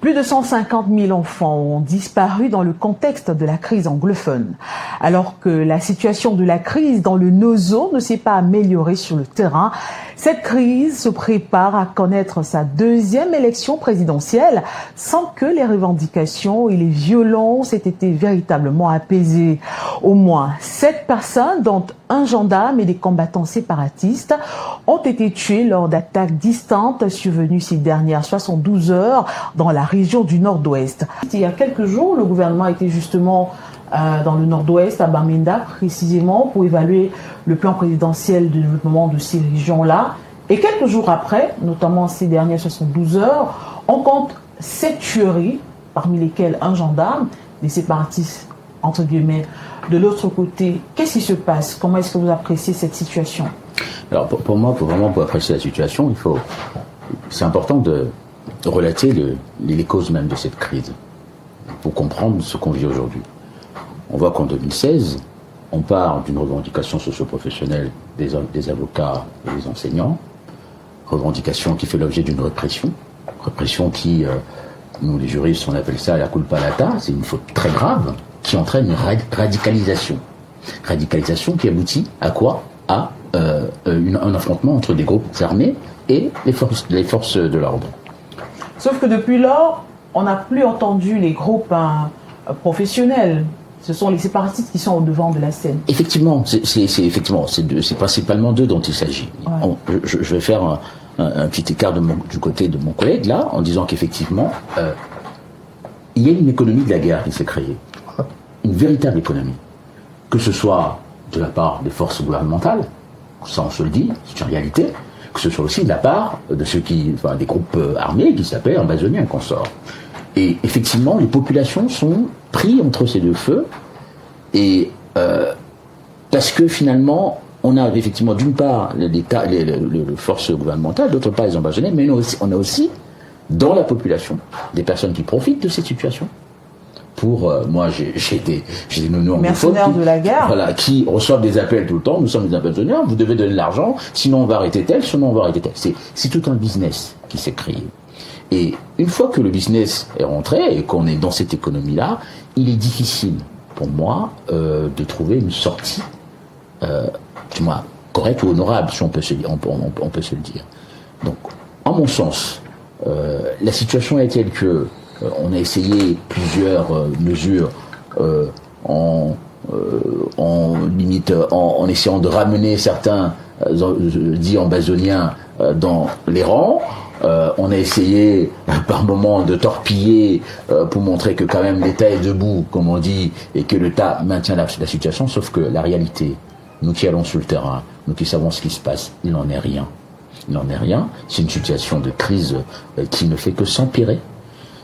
Plus de 150 000 enfants ont disparu dans le contexte de la crise anglophone. Alors que la situation de la crise dans le Nozo ne s'est pas améliorée sur le terrain, cette crise se prépare à connaître sa deuxième élection présidentielle sans que les revendications et les violences aient été véritablement apaisées. Au moins 7 personnes, dont un gendarme et des combattants séparatistes, ont été tués lors d'attaques distantes survenues ces dernières 72 heures dans la région du Nord-Ouest. Il y a quelques jours, le gouvernement était justement dans le Nord-Ouest, à Bamenda précisément, pour évaluer le plan présidentiel de développement de ces régions-là. Et quelques jours après, notamment ces dernières 72 heures, on compte 7 tueries, parmi lesquelles un gendarme, des séparatistes, entre guillemets. De l'autre côté, qu'est-ce qui se passe? Comment est-ce que vous appréciez cette situation? Alors pour moi, pour apprécier la situation, c'est important de relater les causes même de cette crise, pour comprendre ce qu'on vit aujourd'hui. On voit qu'en 2016, on part d'une revendication socio-professionnelle des avocats et des enseignants, revendication qui fait l'objet d'une répression qui, nous les juristes, on appelle ça la culpa lata, c'est une faute très grave, qui entraîne une radicalisation. Radicalisation qui aboutit à quoi? À un affrontement entre des groupes armés et les forces de l'ordre. Sauf que depuis lors, on n'a plus entendu les groupes professionnels. Ce sont les séparatistes qui sont au devant de la scène. Effectivement, c'est principalement d'eux dont il s'agit. Ouais. Je vais faire un petit écart du côté de mon collègue là, en disant qu'effectivement, il y a une économie de la guerre qui s'est créée, une véritable économie, que ce soit de la part des forces gouvernementales, ça on se le dit, c'est une réalité, que ce soit aussi de la part de des groupes armés qui s'appellent ambazoniens et consorts. Et effectivement, les populations sont prises entre ces deux feux, et parce que finalement, on a effectivement d'une part les forces gouvernementales, d'autre part les ambazoniens, mais on a aussi dans la population des personnes qui profitent de cette situation. Moi, j'ai des nounours mercenaires de la guerre, voilà, qui reçoivent des appels tout le temps. Nous sommes des ambazoniens, vous devez donner de l'argent, sinon on va arrêter tel, sinon on va arrêter tel. C'est tout un business qui s'est créé. Et une fois que le business est rentré et qu'on est dans cette économie-là, il est difficile pour moi de trouver une sortie, correcte ou honorable, si on peut se le dire. Donc, en mon sens, la situation est telle que on a essayé plusieurs mesures en essayant de ramener certains dits ambazoniens dans les rangs. On a essayé par moments de torpiller pour montrer que quand même l'État est debout, comme on dit, et que l'État maintient la situation, sauf que la réalité, nous qui allons sur le terrain, nous qui savons ce qui se passe, il n'en est rien. Il n'en est rien. C'est une situation de crise qui ne fait que s'empirer,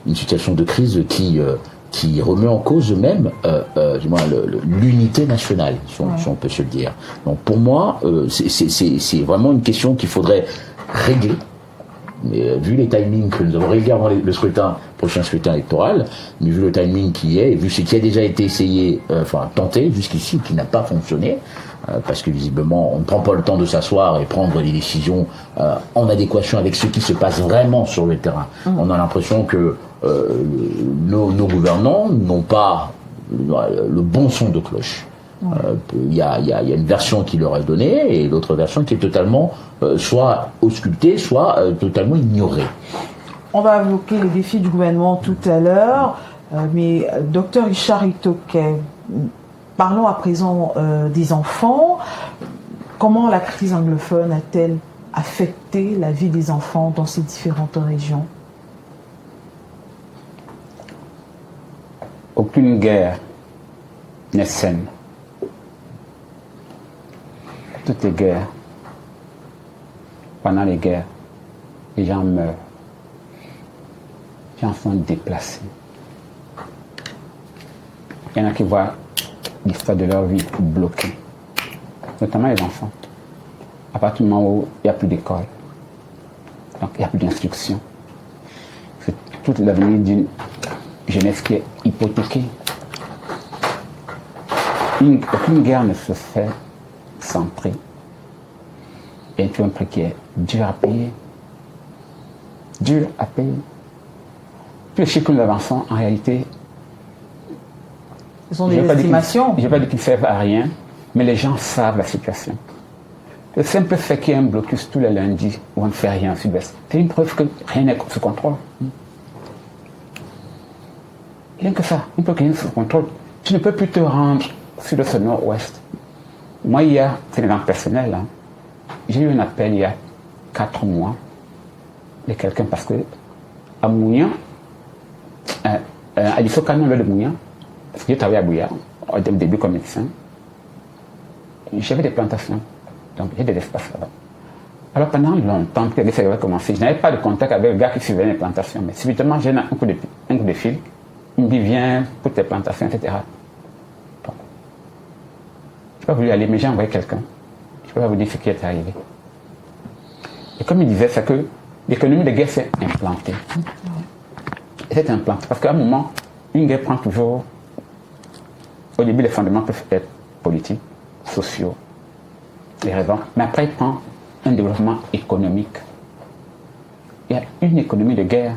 une situation de crise qui remet en cause même l'unité nationale, si on peut se le dire. Donc pour moi, c'est vraiment une question qu'il faudrait régler. Mais vu les timings que nous avons réglés avant le prochain scrutin électoral, mais vu le timing qui est, et vu ce qui a déjà été essayé, tenté jusqu'ici, qui n'a pas fonctionné, parce que visiblement on ne prend pas le temps de s'asseoir et prendre des décisions en adéquation avec ce qui se passe vraiment sur le terrain. On a l'impression que nos gouvernants n'ont pas le bon son de cloche. Il y a une version qui leur est donnée et l'autre version qui est totalement soit auscultée, soit totalement ignorée. On va évoquer les défis du gouvernement tout à l'heure, mais Dr Richard Itoke, parlons à présent des enfants. Comment la crise anglophone a-t-elle affecté la vie des enfants dans ces différentes régions? Aucune guerre n'est saine. Toutes les guerres, pendant les guerres, les gens meurent. Les gens sont déplacés. Il y en a qui voient l'histoire de leur vie bloquée, notamment les enfants. À partir du moment où il n'y a plus d'école, donc il n'y a plus d'instruction, c'est toute l'avenir d'une jeunesse qui est hypothéquée. Aucune guerre ne se fait sans prix. Et un prix qui est dur à payer. Dur à payer. tous les chiffres que nous avançons, en réalité, ce sont des estimations. Je ne vais pas dire qu'ils ne servent à rien, mais les gens savent la situation. Le simple fait qu'il y ait un blocus tous les lundis où on ne fait rien au sud-ouest, c'est une preuve que rien n'est sous contrôle. Rien que ça, une preuve que rien n'est sous contrôle. Tu ne peux plus te rendre sur le nord-ouest. Moi, c'est un exemple personnel, hein, j'ai eu un appel il y a 4 mois de quelqu'un parce que à Mounian, à l'Issocanon de Mounian, parce que j'ai travaillé à Bouillard au début comme médecin, j'avais des plantations, donc j'ai des espaces là-bas. Alors pendant longtemps, que ça avait commencé, je n'avais pas de contact avec le gars qui suivait les plantations, mais subitement j'ai un coup de fil, il me dit viens pour tes plantations, etc. Donc, je n'ai pas voulu aller, mais j'ai envoyé quelqu'un. Je ne peux pas vous dire ce qui est arrivé. Et comme il disait, c'est que l'économie de guerre s'est implantée. Elle s'est implantée parce qu'à un moment, une guerre prend toujours. Au début, les fondements peuvent être politiques, sociaux, les raisons, mais après, il prend un développement économique. Il y a une économie de guerre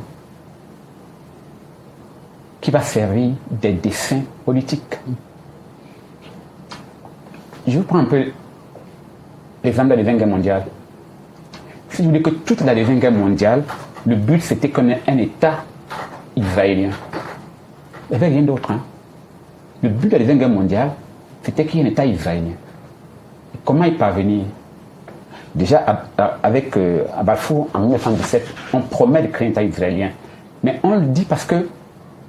qui va servir des desseins politiques. Je vous prends un peu l'exemple de la Deuxième Guerre mondiale. Si je vous dis que toute la Deuxième Guerre mondiale, le but c'était qu'on ait un État israélien. Il n'y avait rien d'autre. Hein. Le but de la Deuxième Guerre mondiale, c'était qu'il y ait un État israélien. Et comment y parvenir? Déjà, avec à Balfour, en 1917, on promet de créer un État israélien. Mais on le dit parce que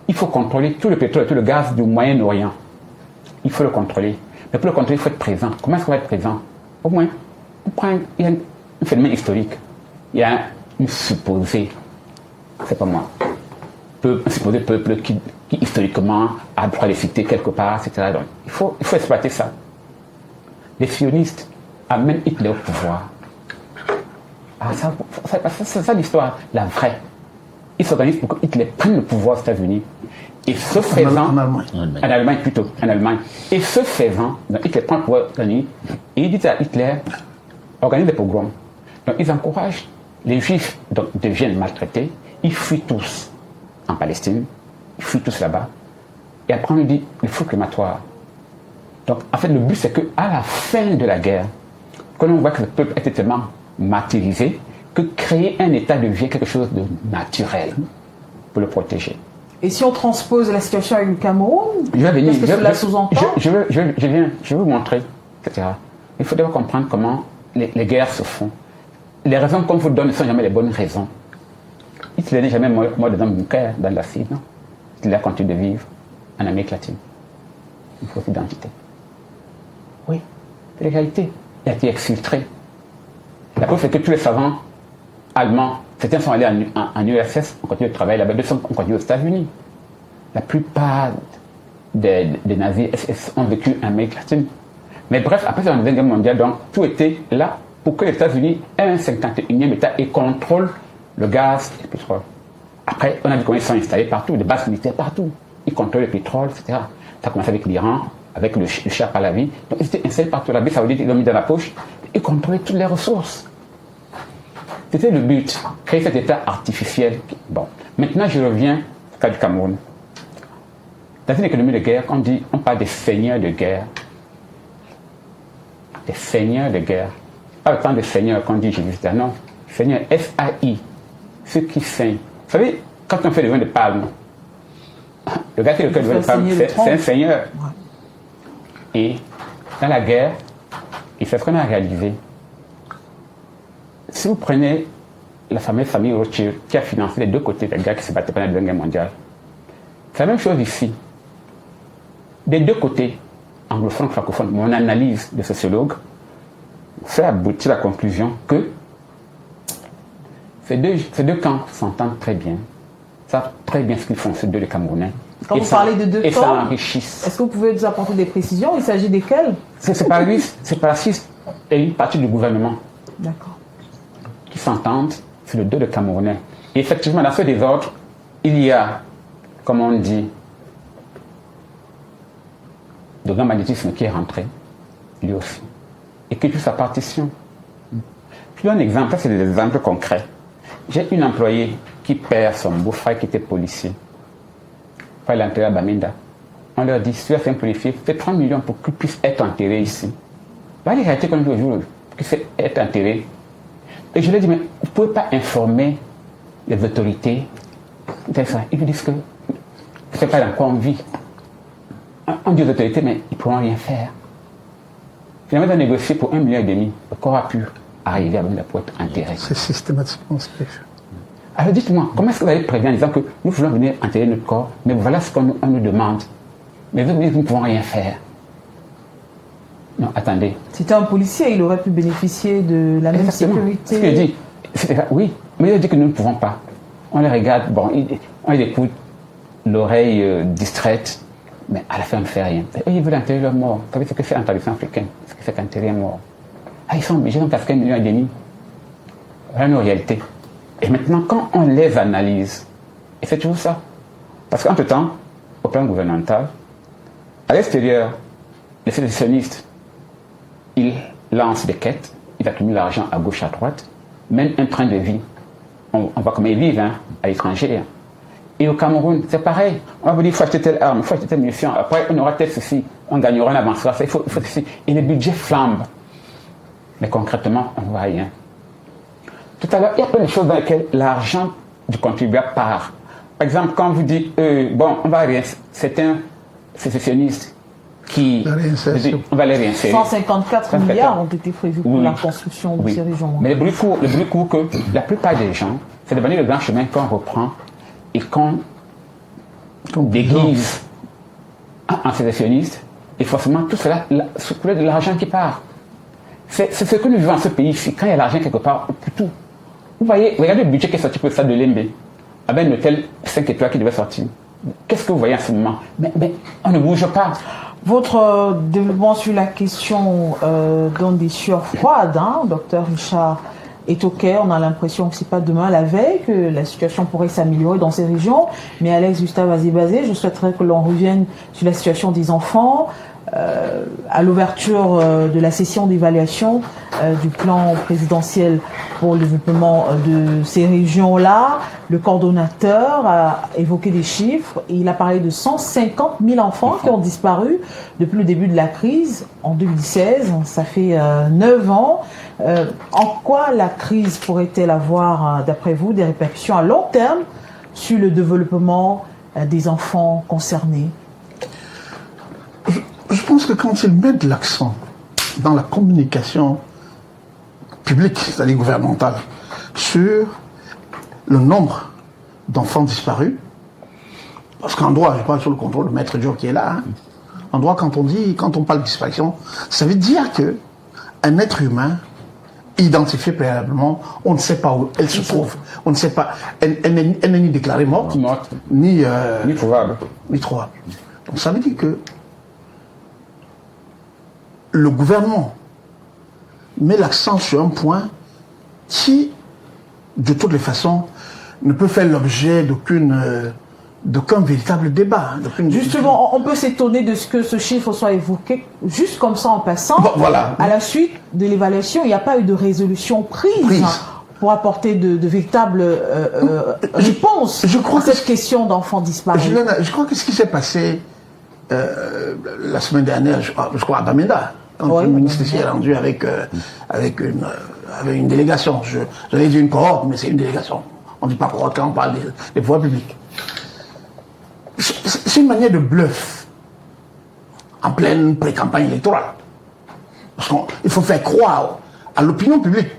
il faut contrôler tout le pétrole et tout le gaz du Moyen-Orient. Il faut le contrôler. Mais pour le contrôler, il faut être présent. Comment est-ce qu'on va être présent? Au moins, il y a un phénomène historique. Il y a une supposée, c'est pas moi, un supposé peuple qui historiquement a le droit de citer quelque part, etc. Donc, il faut exploiter ça. Les sionistes amènent Hitler au pouvoir. Ah, c'est ça l'histoire, la vraie. Ils s'organisent pour que Hitler prenne le pouvoir aux États-Unis. Et ce faisant, en Allemagne plutôt, en Allemagne. Et ce faisant, donc Hitler prend le pouvoir aux États-Unis et il dit à Hitler, organise des pogroms. Donc ils encouragent les Juifs, donc deviennent maltraités, ils fuient tous en Palestine, ils fuient tous là-bas. Et après on lui dit, il faut crématoire. Donc en fait le but c'est qu'à la fin de la guerre, quand on voit que le peuple était tellement martyrisé, que créer un État devient quelque chose de naturel pour le protéger. Et si on transpose la situation avec le Cameroun, je vais venir, qu'est-ce que cela sous-entend? Je vais vous montrer, etc. Il faut d'abord comprendre comment les guerres se font. Les raisons qu'on vous donne ne sont jamais les bonnes raisons. Hitler n'est jamais mort dans un bunker dans l'acide, non. Hitler continue de vivre en Amérique latine. Une fausse identité. Oui, c'est la réalité. Il a été exfiltré. La preuve c'est que tous les savants allemands, certains sont allés en URSS, on continue de travailler là-bas, d'autres on continue aux États-Unis. La plupart des nazis ont vécu en Amérique latine. Mais bref, après la Deuxième Guerre mondiale, donc, tout était là pour que les États-Unis aient un 51e État et contrôlent le gaz et le pétrole. Après, on a vu comment ils sont installés partout, des bases militaires partout. Ils contrôlent le pétrole, etc. Ça a commencé avec l'Iran, avec le Shah Pahlavi. Donc, ils étaient installés partout. L'Arabie Saoudite, ils l'ont mis dans la poche. Ils contrôlaient toutes les ressources. C'était le but, créer cet État artificiel. Bon, maintenant je reviens au cas du Cameroun. Dans une économie de guerre, on parle des seigneurs de guerre. Des seigneurs de guerre. Pas le temps de seigneurs qu'on dit Jésus, non. Seigneur, S-A-I, ceux qui saignent. Vous savez, quand on fait le vin de palme, le gars qui fait le vin de palme, c'est un seigneur. Ouais. Et dans la guerre, et c'est ce qu'on a réalisé. Si vous prenez la fameuse famille Rothschild qui a financé les deux côtés des gars qui se battaient pendant la Deuxième Guerre mondiale, c'est la même chose ici. Des deux côtés, anglophones, francophones, mon analyse de sociologue fait aboutir à la conclusion que ces deux camps s'entendent très bien, savent très bien ce qu'ils font, ces deux les Camerounais. Quand vous parlez de deux camps, et ça enrichissent. Est-ce que vous pouvez nous apporter des précisions? Il s'agit desquels? C'est séparatiste et une partie du gouvernement. D'accord. Qui s'entendent sur le dos des Camerounais. Et effectivement, dans ce désordre, il y a, comme on dit, de grand magnétisme qui est rentré, lui aussi, et qui tue sa partition. Je donne un exemple, ça c'est des exemples concrets. J'ai une employée qui perd son beau-frère qui était policier. Enfin, il est enterré à Bamenda. On leur dit, si tu as fait un policier, fais 3 millions pour qu'il puisse être enterré ici. Voilà les réalités qu'on dit aujourd'hui, pour qu'il puisse être enterré. Et je leur dis, mais vous ne pouvez pas informer les autorités. Ils me disent que c'est pas dans quoi on vit. On dit aux autorités, mais ils ne pourront rien faire. Finalement, ils ont négocié pour 1,5 million. Le corps a pu arriver à Bamenda pour être enterré. C'est systématiquement ce que je fais. Alors dites-moi, comment est-ce que vous allez prévenir en disant que nous voulons venir enterrer notre corps, mais voilà ce qu'on nous demande. Mais vous dites que nous ne pouvons rien faire. Non, attendez. C'était un policier, il aurait pu bénéficier de la même Exactement. sécurité. Ce qu'il dit, oui, mais il dit que nous ne pouvons pas. On les regarde, bon, on les écoute, l'oreille distraite, mais à la fin on ne fait rien. Et ils veulent enterrer leur mort. Vous savez ce que c'est en tradition africaine, ce que c'est qu'enterrer un mort. Ah, ils sont obligés d'en casquer 1,5 million. Voilà nos réalités. Et maintenant, quand on les analyse, et c'est toujours ça. Parce qu'entre-temps, au plan gouvernemental, à l'extérieur, les sécessionnistes, ils lancent des quêtes, ils accumulent l'argent à gauche, à droite, même un train de vie. On voit comment ils vivent à l'étranger. Et au Cameroun, c'est pareil. On va vous dire, il faut acheter telle arme, il faut acheter telle munition. Après, on aura tel ceci, on gagnera, on avancera. Il faut ceci. Et les budgets flambent. Mais concrètement, on ne voit rien. Tout à l'heure, il y a plein de choses dans lesquelles l'argent du contribuable part. Par exemple, quand vous dites, bon, on va rien, c'est un sécessionniste qui... On va les réinsérer. 154 milliards ont été prévus pour la construction de ces régions. Mais le bruit court que la plupart des gens, c'est de venir le grand chemin qu'on reprend et qu'on déguise en sécessionniste. Et forcément, tout cela, c'est de l'argent qui part. C'est ce que nous vivons dans ce pays-ci. Quand il y a l'argent quelque part, pour tout. Vous voyez, regardez le budget qui est sorti pour le stade de Lembe, avec un hôtel 5 étoiles qui devait sortir. Qu'est-ce que vous voyez en ce moment? Mais on ne bouge pas. Votre développement sur la question donne des sueurs froides, docteur Richard Etoquet. On a l'impression que c'est pas demain la veille que la situation pourrait s'améliorer dans ces régions. Mais Alex Gustave Azébazé, je souhaiterais que l'on revienne sur la situation des enfants. À l'ouverture de la session d'évaluation du plan présidentiel pour le développement de ces régions-là, le coordonnateur a évoqué des chiffres et il a parlé de 150 000 enfants qui ont disparu depuis le début de la crise en 2016. Ça fait 9 ans. En quoi la crise pourrait-elle avoir, d'après vous, des répercussions à long terme sur le développement des enfants concernés? Je pense que quand ils mettent l'accent dans la communication publique, c'est-à-dire gouvernementale, sur le nombre d'enfants disparus, parce qu'en droit, je parle sous le contrôle de Maître Diop qui est là, en droit, quand on parle de disparition, ça veut dire que un être humain identifié préalablement, on ne sait pas où elle se trouve, on ne sait pas, elle n'est ni déclarée morte, ni trouvable. Donc ça veut dire que le gouvernement met l'accent sur un point qui, de toutes les façons, ne peut faire l'objet d'aucun véritable débat. Justement, on peut s'étonner de ce que ce chiffre soit évoqué juste comme ça en passant. Bon, voilà. À la suite de l'évaluation, il n'y a pas eu de résolution prise. Pour apporter de véritables réponses à cette question d'enfants disparus. Je crois que ce qui s'est passé la semaine dernière, je crois à Bamenda, quand le ministre s'y est rendu avec une délégation. J'allais dire une cohorte, mais c'est une délégation. On ne dit pas cohorte quand on parle des pouvoirs publics. C'est une manière de bluff en pleine pré-campagne électorale. Parce qu'il faut faire croire à l'opinion publique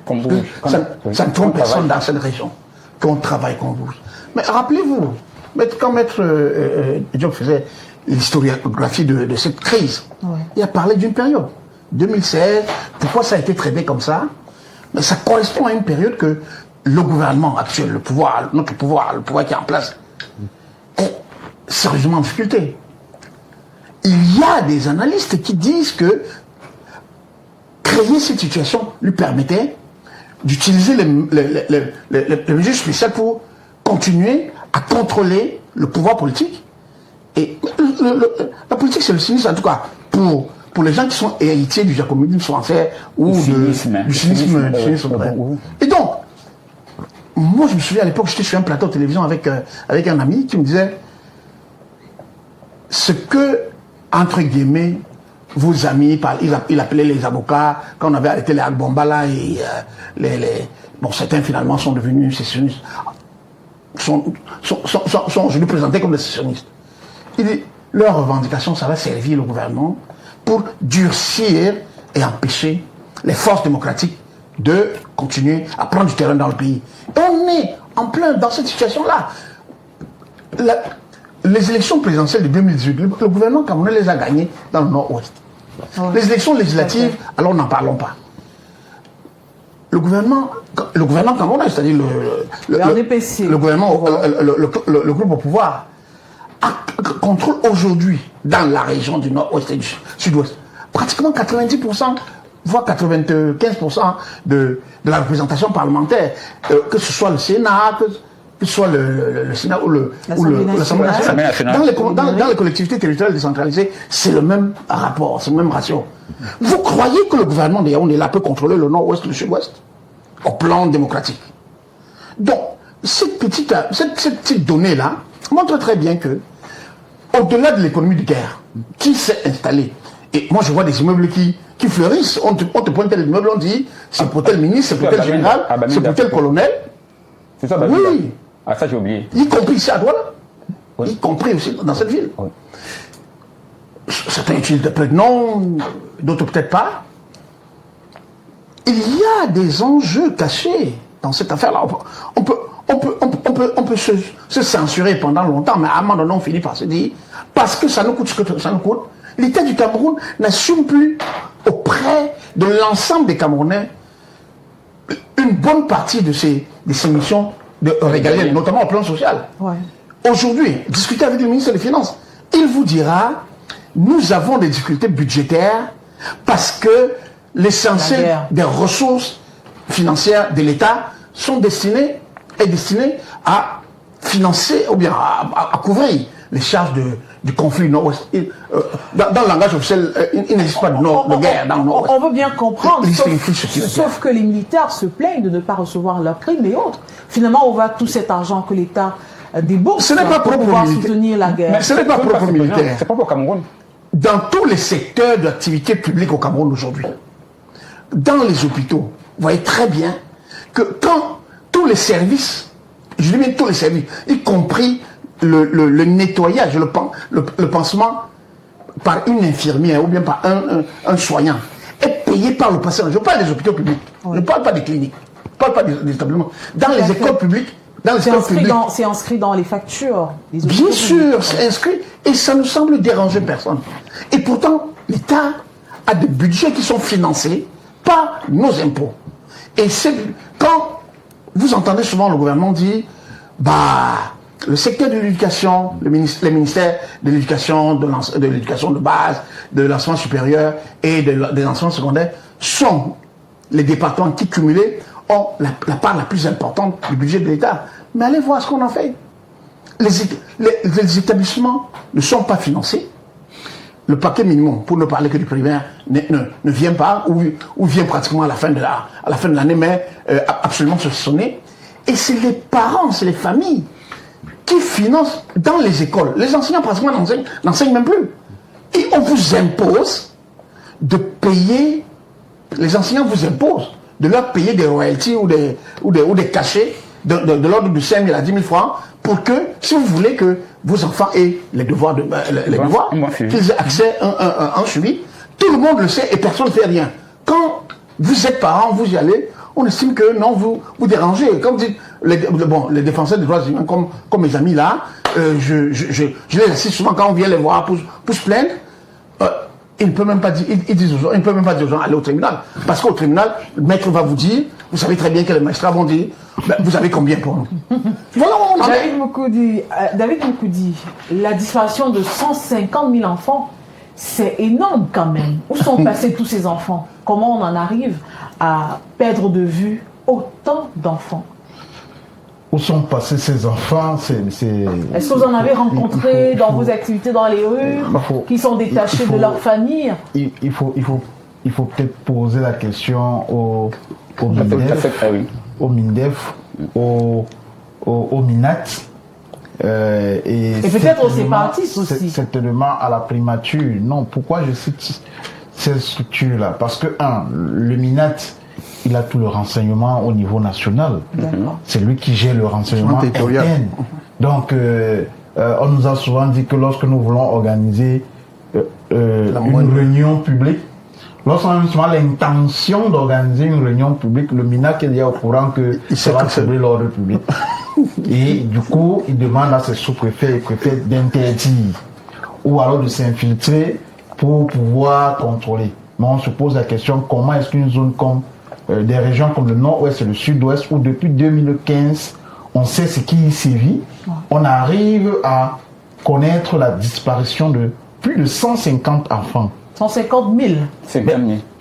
ça ne trompe personne dans cette région, qu'on travaille, qu'on bouge. Mais rappelez-vous, quand Maître Diop faisait l'historiographie de cette crise, il a parlé d'une période, 2016, pourquoi ça a été traité comme ça? Mais ça correspond à une période que le gouvernement actuel, le pouvoir qui est en place, est sérieusement en difficulté. Il y a des analystes qui disent que créer cette situation lui permettait d'utiliser les mesures spéciales pour continuer à contrôler le pouvoir politique. Et la politique, c'est le cynisme, en tout cas, pour les gens qui sont héritiers du jacobinisme français ou du cynisme. Et donc, moi, je me souviens à l'époque, j'étais sur un plateau de télévision avec un ami qui me disait ce que, entre guillemets, vos amis, il appelait les avocats, quand on avait arrêté les Agbombala et bon, certains finalement sont devenus sécessionnistes, sont aujourd'hui présentés comme des sécessionnistes. Il dit, leur revendication, ça va servir le gouvernement pour durcir et empêcher les forces démocratiques de continuer à prendre du terrain dans le pays. Et on est en plein dans cette situation-là. Les élections présidentielles de 2018, le gouvernement camerounais les a gagnées dans le nord-ouest. Ouais. Les élections législatives, alors n'en parlons pas. Le gouvernement camerounais, c'est-à-dire le gouvernement, le groupe au pouvoir, contrôle aujourd'hui, dans la région du nord-ouest et du sud-ouest, pratiquement 90%, voire 95% de la représentation parlementaire, que ce soit le Sénat, que ce soit le Sénat ou l'Assemblée nationale. Dans les collectivités territoriales décentralisées, c'est le même rapport, c'est le même ratio. Vous croyez que le gouvernement de Yaoundé là peut contrôler le nord-ouest ou le sud-ouest au plan démocratique? Donc, cette petite donnée-là montre très bien que, au-delà de l'économie de guerre qui s'est installée, et moi je vois des immeubles qui fleurissent, on te pointe les immeubles, on dit c'est pour tel ministre, c'est pour tel général, c'est pour tel colonel. C'est ça, oui. Ah, ça j'ai oublié. Y compris ici à Douala, oui. Y compris aussi dans cette ville. Oui. Certains utilisent peut-être non, d'autres peut-être pas. Il y a des enjeux cachés dans cette affaire-là. On peut se censurer pendant longtemps, mais à un moment donné, on finit par se dire, parce que ça nous coûte ce que ça nous coûte, l'État du Cameroun n'assume plus auprès de l'ensemble des Camerounais une bonne partie de ces missions régaliennes, notamment au plan social. Ouais. Aujourd'hui, discutez avec le ministre des Finances. Il vous dira, nous avons des difficultés budgétaires parce que l'essentiel des ressources financières de l'État sont destinées à financer ou bien à couvrir les charges du conflit nord-ouest. Dans le langage officiel, il n'existe pas de guerre dans le nord-ouest. On veut bien comprendre, sauf que les militaires se plaignent de ne pas recevoir leurs primes et autres. Finalement, on voit tout cet argent que l'État débourse pour pouvoir soutenir la guerre. Mais ce n'est pas propre militaire. C'est propre au Cameroun. Dans tous les secteurs d'activité publique au Cameroun aujourd'hui, dans les hôpitaux, vous voyez très bien que quand tous les services, je dis bien tous les services, y compris le nettoyage, le pansement par une infirmière ou bien par un soignant, est payé par le patient. Je parle des hôpitaux publics, oui. Je ne parle pas des cliniques, je ne parle pas des établissements. Dans les écoles publiques, c'est inscrit dans les factures. Bien sûr, c'est inscrit et ça ne semble déranger personne. Et pourtant, l'État a des budgets qui sont financés par nos impôts. Et c'est quand vous entendez souvent le gouvernement dire, le secteur de l'éducation, les ministères de l'éducation, de l'éducation de base, de l'enseignement supérieur et des enseignements secondaires sont les départements qui cumulés ont la part la plus importante du budget de l'État. Mais allez voir ce qu'on en fait. Les établissements ne sont pas financés. Le paquet minimum, pour ne parler que du primaire, ne vient pas, ou vient pratiquement à la fin de l'année, mais absolument saucissonné. Et c'est les parents, c'est les familles qui financent dans les écoles. Les enseignants pratiquement n'enseignent même plus. Et on vous impose de payer, les enseignants vous imposent de leur payer des royalties ou des cachets de l'ordre de 5 000 à 10 000 francs pour que, si vous voulez que vos enfants aient les devoirs, qu'ils aient accès à un suivi, tout le monde le sait et personne ne fait rien. Quand vous êtes parents, vous y allez, on estime que non, vous dérangez. Comme dit les défenseurs des droits humains, comme mes amis là, je les assiste souvent quand on vient les voir pour se plaindre. Ils ne peuvent même pas dire, ils ne peuvent même pas dire aux gens allez au tribunal. Parce qu'au tribunal, le maître va vous dire, vous savez très bien que les magistrats vont dire, vous avez combien pour nous? Voilà, David Moukoudi, la disparition de 150 000 enfants, c'est énorme quand même. Où sont passés tous ces enfants? Comment on en arrive à perdre de vue autant d'enfants? Où sont passés ces enfants? Est-ce que vous en avez rencontré dans vos activités dans les rues, qui sont détachés de leur famille? Il faut peut-être poser la question au MINDEF au MINAT. Et peut-être aux séparatistes aussi. Certainement à la primature. Non, pourquoi je cite cette structure-là? Parce que, le MINAT, il a tout le renseignement au niveau national. C'est lui qui gère le renseignement interne. Donc, on nous a souvent dit que lorsque nous voulons organiser une réunion publique, lorsqu'on a justement l'intention d'organiser une réunion publique, le MINAT est déjà au courant que ça va troubler l'ordre public. Et du coup, il demande à ses sous-préfets et préfets d'interdire ou alors de s'infiltrer pour pouvoir contrôler. Mais on se pose la question, comment est-ce qu'une zone comme des régions comme le nord-ouest et le sud-ouest, où depuis 2015, on sait ce qui y sévit, on arrive à connaître la disparition de plus de 150 enfants. 150 000.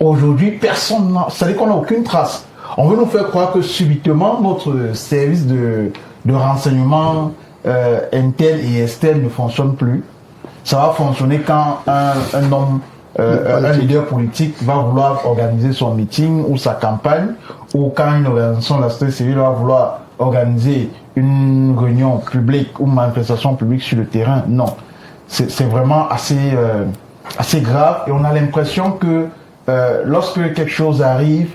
Aujourd'hui, personne n'a... C'est-à-dire qu'on n'a aucune trace. On veut nous faire croire que subitement, notre service de renseignement interne et externe ne fonctionne plus. Ça va fonctionner quand un homme, un leader politique va vouloir organiser son meeting ou sa campagne, ou quand une organisation de la société civile va vouloir organiser une réunion publique ou manifestation publique sur le terrain. Non. C'est vraiment assez grave, et on a l'impression que lorsque quelque chose arrive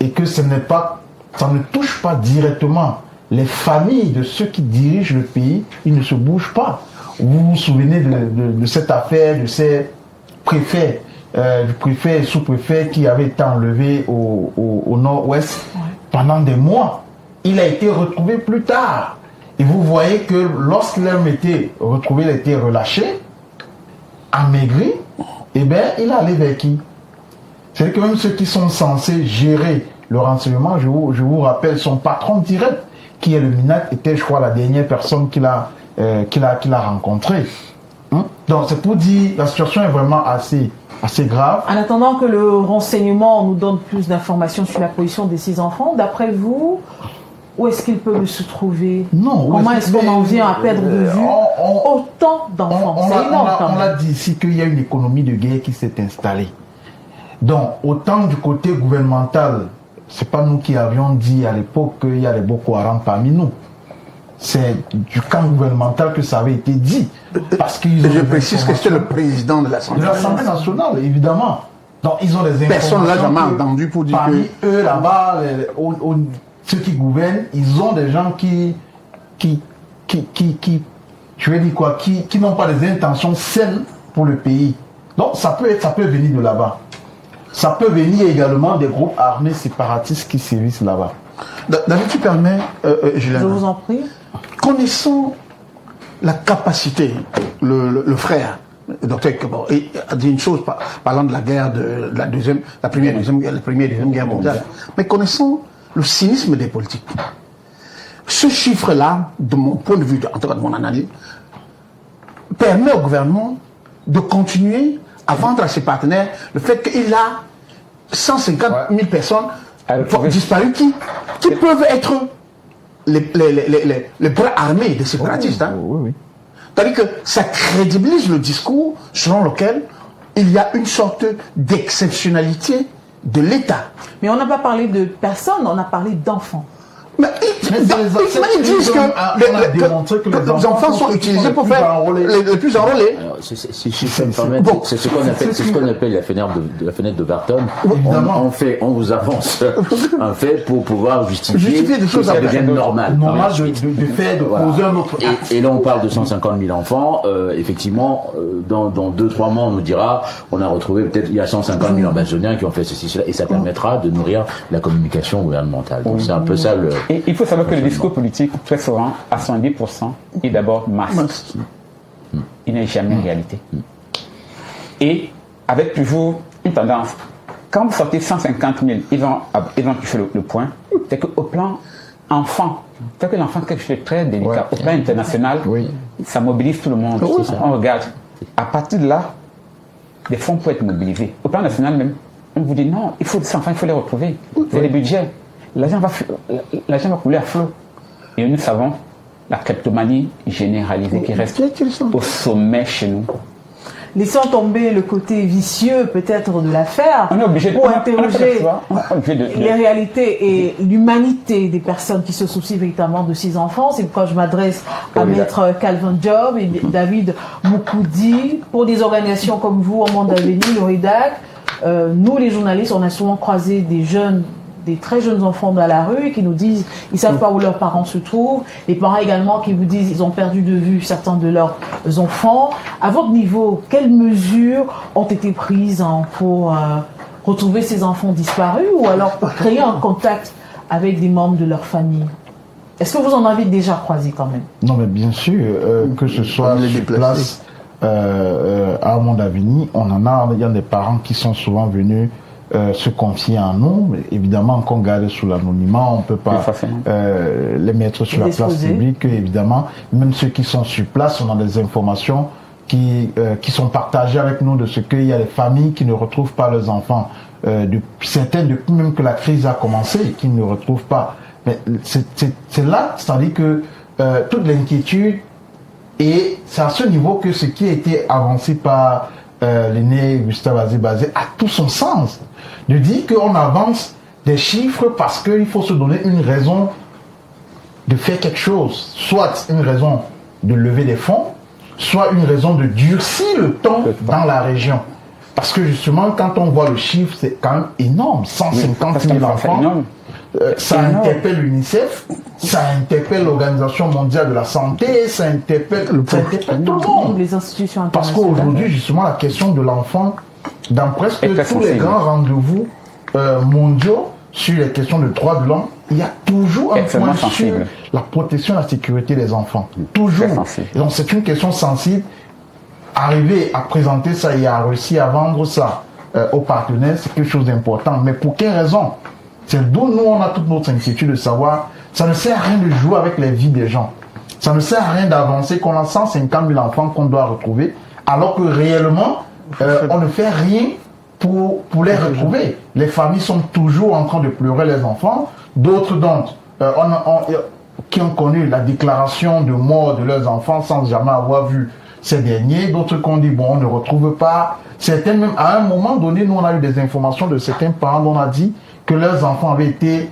et que ça ne touche pas directement les familles de ceux qui dirigent le pays, ils ne se bougent pas. Vous vous souvenez de cette affaire, de ces préfets, du préfet et sous-préfet qui avait été enlevé au nord-ouest pendant des mois. Il a été retrouvé plus tard. Et vous voyez que lorsqu'il a été retrouvé, il a été relâché, amaigri, eh bien, il est allé vers qui? C'est que même ceux qui sont censés gérer le renseignement, je vous rappelle, son patron direct, qui est le MINAT, était, je crois, la dernière personne qu'il a rencontrée. Donc, c'est pour dire, la situation est vraiment assez grave. En attendant que le renseignement nous donne plus d'informations sur la position de ces enfants, d'après vous, où est-ce qu'ils peuvent se trouver? Non. Comment est-ce qu'on en vient à perdre de vue autant d'enfants? C'est énorme quand même. On l'a dit ici qu'il y a une économie de guerre qui s'est installée. Donc, autant du côté gouvernemental, c'est pas nous qui avions dit à l'époque qu'il y a les Boko Haram parmi nous. C'est du camp gouvernemental que ça avait été dit. Parce qu'ils je précise que c'est le président de l'Assemblée nationale, évidemment. Donc, ils ont des informations. Personne ne l'a jamais entendu pour dire parmi eux, là-bas, ceux qui gouvernent, ils ont des gens qui n'ont pas des intentions saines pour le pays. Donc, ça peut venir de là-bas. Ça peut venir également des groupes armés séparatistes qui sévissent là-bas. David, tu permets, je vous en prie. Connaissons la capacité, le frère, le docteur Kebor, a dit une chose parlant de la guerre de la première et deuxième guerre mondiale, mais connaissons le cynisme des politiques. Ce chiffre-là, de mon point de vue, en tout cas de mon analyse, permet au gouvernement de continuer à vendre à ses partenaires le fait qu'il a 150 000 personnes disparues qui peuvent être les bras armés des séparatistes. C'est-à-dire que ça crédibilise le discours selon lequel il y a une sorte d'exceptionnalité de l'État. Mais on n'a pas parlé de personnes, on a parlé d'enfants. Mais ils disent que les enfants sont utilisés pour faire les plus enrôlés. Si je peux me permettre, c'est ce qu'on appelle la fenêtre de Barton. On vous avance un fait pour pouvoir justifier des choses que ça devienne normal. Normal de faire, de poser un autre acte. Et là, on parle de 150 000 enfants. Effectivement, dans 2-3 mois, on nous dira, on a retrouvé peut-être, il y a 150 000 ambassadeurs qui ont fait ceci, cela, et ça permettra de nourrir la communication gouvernementale. Donc c'est un peu ça le... Et il faut savoir que le discours politique, très souvent, à 110%, est d'abord masque. Il n'est jamais réalité. Et avec toujours une tendance, quand vous sortez 150 000, ils vont toucher le point, c'est qu'au plan enfant, c'est que l'enfant, quelque chose de très délicat, au plan international, ça mobilise tout le monde. On regarde. À partir de là, des fonds peuvent être mobilisés. Au plan national même, on vous dit non, ces enfants, il faut les retrouver. C'est les budgets. L'argent va couler à flot. Et nous savons la kleptomanie généralisée qui reste au sommet chez nous. laissant tomber le côté vicieux peut-être de l'affaire, On est obligé de pour interroger on est obligé de- les réalités et l'humanité des personnes qui se soucient véritablement de ces enfants. C'est pourquoi je m'adresse à Oui, Maître Calvin Job et David Moukoudi. Pour des organisations comme vous, au Monde Avenir, le REDAC, nous les journalistes, on a souvent croisé des très jeunes enfants dans la rue qui nous disent ils savent pas où leurs parents se trouvent. Les parents également qui vous disent ils ont perdu de vue certains de leurs enfants. À votre niveau, quelles mesures ont été prises pour retrouver ces enfants disparus ou alors pour créer un contact avec des membres de leur famille? Est-ce que vous en avez déjà croisé quand même? Non, mais bien sûr, que ce soit les sur déplacer. place à Mondavini, il y a des parents qui sont souvent venus se confier en nous, mais évidemment qu'on garde sous l'anonymat, on ne peut pas les mettre sur la place publique, évidemment. Même ceux qui sont sur place, on a des informations qui sont partagées avec nous de ce qu'il y a des familles qui ne retrouvent pas leurs enfants. Certaines, depuis même que la crise a commencé, qui ne retrouvent pas. Mais c'est là, c'est-à-dire que toute l'inquiétude, et c'est à ce niveau que ce qui a été avancé par l'aîné Gustave Azébazé a tout son sens. De dire qu'on avance des chiffres parce qu'il faut se donner une raison de faire quelque chose. Soit une raison de lever des fonds, soit une raison de durcir le temps dans la région. Parce que justement, quand on voit le chiffre, c'est quand même énorme. 150 000 enfants. Ça interpelle l'UNICEF, ça interpelle l'Organisation mondiale de la santé, ça interpelle tout le monde. Les institutions Parce internationales. qu'aujourd'hui, justement, la question de l'enfant, dans presque tous les grands rendez-vous mondiaux sur les questions de droits de l'homme, il y a toujours un point sur la protection et la sécurité des enfants. Toujours. Et donc c'est une question sensible. Arriver à présenter ça et à réussir à vendre ça aux partenaires, c'est quelque chose d'important. Mais pour quelle raison? C'est d'où nous, on a toute notre inquiétude de savoir, ça ne sert à rien de jouer avec les vies des gens. Ça ne sert à rien d'avancer qu'on a 150 000 enfants qu'on doit retrouver, alors que réellement, on ne fait rien pour les retrouver. Les familles sont toujours en train de pleurer les enfants. D'autres d'entre qui ont connu la déclaration de mort de leurs enfants sans jamais avoir vu ces derniers. D'autres qui ont dit, bon, on ne retrouve pas. Certains, même à un moment donné, nous, on a eu des informations de certains parents dont on a dit que leurs enfants avaient été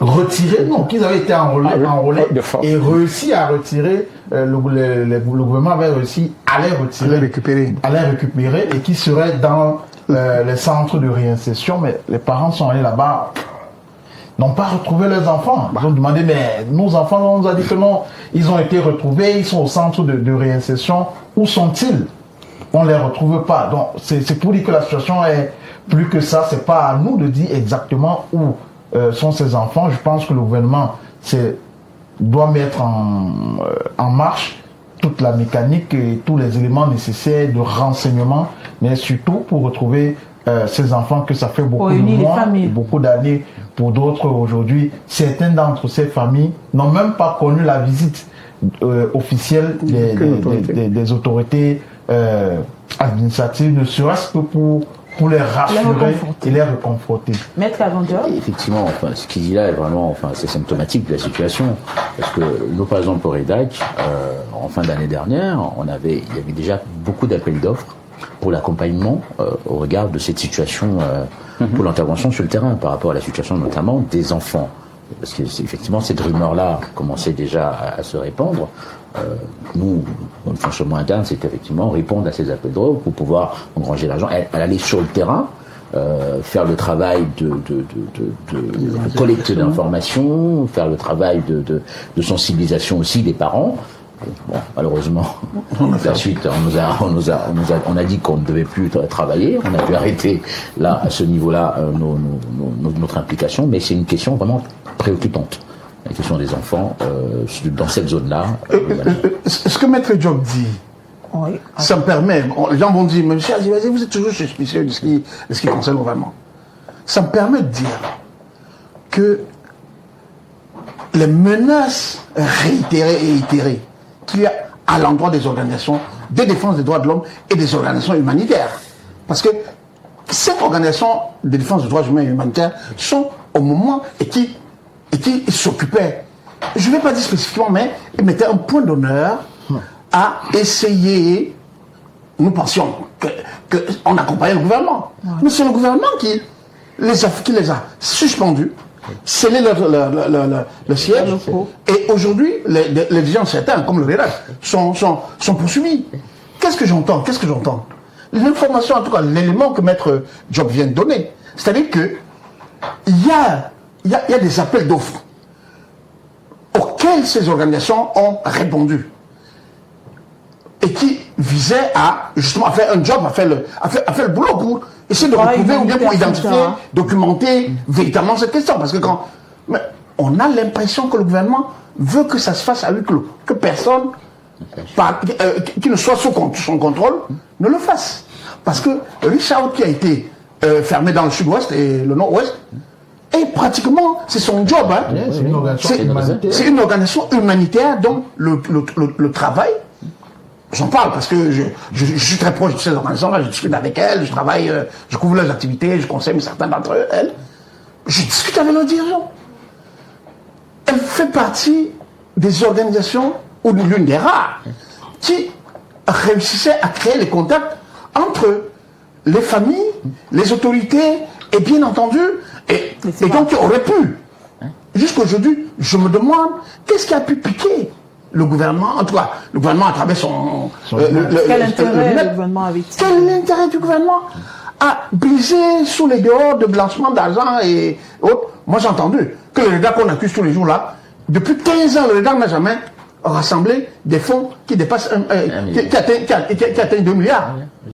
retirés, non, qu'ils avaient été enrôlés et réussi à retirer, le gouvernement avait réussi à les retirer, à les récupérer et qui seraient dans les centres de réinsertion, mais les parents sont allés là-bas, n'ont pas retrouvé leurs enfants. Ils ont demandé, mais nos enfants, on nous a dit que non, ils ont été retrouvés, ils sont au centre de réinsertion, où sont-ils? On ne les retrouve pas. Donc c'est pour dire que la situation est plus que ça, c'est pas à nous de dire exactement où sont ces enfants. Je pense que le gouvernement doit mettre en marche toute la mécanique et tous les éléments nécessaires de renseignement, mais surtout pour retrouver ces enfants que ça fait beaucoup de mois et beaucoup d'années pour d'autres aujourd'hui. Certaines d'entre ces familles n'ont même pas connu la visite officielle des autorités administratives, ne serait-ce que pour les rassurer et les reconforter. Maître Aventure. Effectivement, enfin, ce qu'il dit là est vraiment, c'est symptomatique de la situation. Parce que nous, par exemple, au REDAC, en fin d'année dernière, il y avait déjà beaucoup d'appels d'offres pour l'accompagnement au regard de cette situation, pour l'intervention sur le terrain, par rapport à la situation notamment des enfants. Parce que effectivement, cette rumeur-là commençait déjà à se répandre. Nous, dans le fonctionnement interne, c'est effectivement répondre à ces appels d'offres pour pouvoir engranger l'argent, aller sur le terrain, faire le travail de collecte d'informations, faire le travail de sensibilisation aussi des parents. Bon, malheureusement, la suite, on a dit qu'on ne devait plus travailler, on a dû arrêter là, à ce niveau-là, notre implication, mais c'est une question vraiment préoccupante. La question des enfants dans cette zone-là. Ce que Maître Job dit, oui, ça me permet, les gens vont dire, mais monsieur Azébazé, vous êtes toujours suspicieux de ce qui concerne le gouvernement. Ça me permet de dire que les menaces réitérées et itérées qu'il y a à l'endroit des organisations de défense des droits de l'homme et des organisations humanitaires. Parce que ces organisations de défense des droits humains et humanitaires sont au moment et qui s'occupaient, je ne vais pas dire spécifiquement, mais ils mettaient un point d'honneur à essayer nous pensions qu'on accompagnait le gouvernement. Ouais. Mais c'est le gouvernement qui les a suspendus, scellé le siège. Et aujourd'hui, les gens certains, comme le RERAC, sont poursuivis. Qu'est-ce que j'entends? L'information, en tout cas, l'élément que Maître Diop vient de donner, c'est-à-dire que il y a des appels d'offres auxquels ces organisations ont répondu et qui visaient à justement faire un job, à faire le boulot pour essayer de retrouver ou bien pour identifier, documenter véritablement cette question. Parce que on a l'impression que le gouvernement veut que ça se fasse à huis clos, que personne qui ne soit sous son contrôle ne le fasse. Parce que Richard qui a été fermé dans le sud-ouest et le nord-ouest, et pratiquement, c'est son job. Hein. C'est une organisation humanitaire dont le travail, j'en parle parce que je suis très proche de ces organisations-là, je discute avec elles, je travaille, je couvre leurs activités, je conseille certains d'entre elles. Je discute avec leurs dirigeants. Elle fait partie des organisations, ou l'une des rares, qui réussissait à créer les contacts entre les familles, les autorités, et bien entendu, et donc qui aurait pu. Jusqu'à aujourd'hui, je me demande qu'est-ce qui a pu piquer le gouvernement, en tout cas, le gouvernement à travers quel intérêt le gouvernement avait-il? Quel est l'intérêt du gouvernement à briser sous les dehors de blanchiment d'argent et autres? Moi, j'ai entendu que le REDAC qu'on accuse tous les jours là, depuis 15 ans, le REDAC n'a jamais rassemblé des fonds qui dépassent, qui atteignent 2 milliards.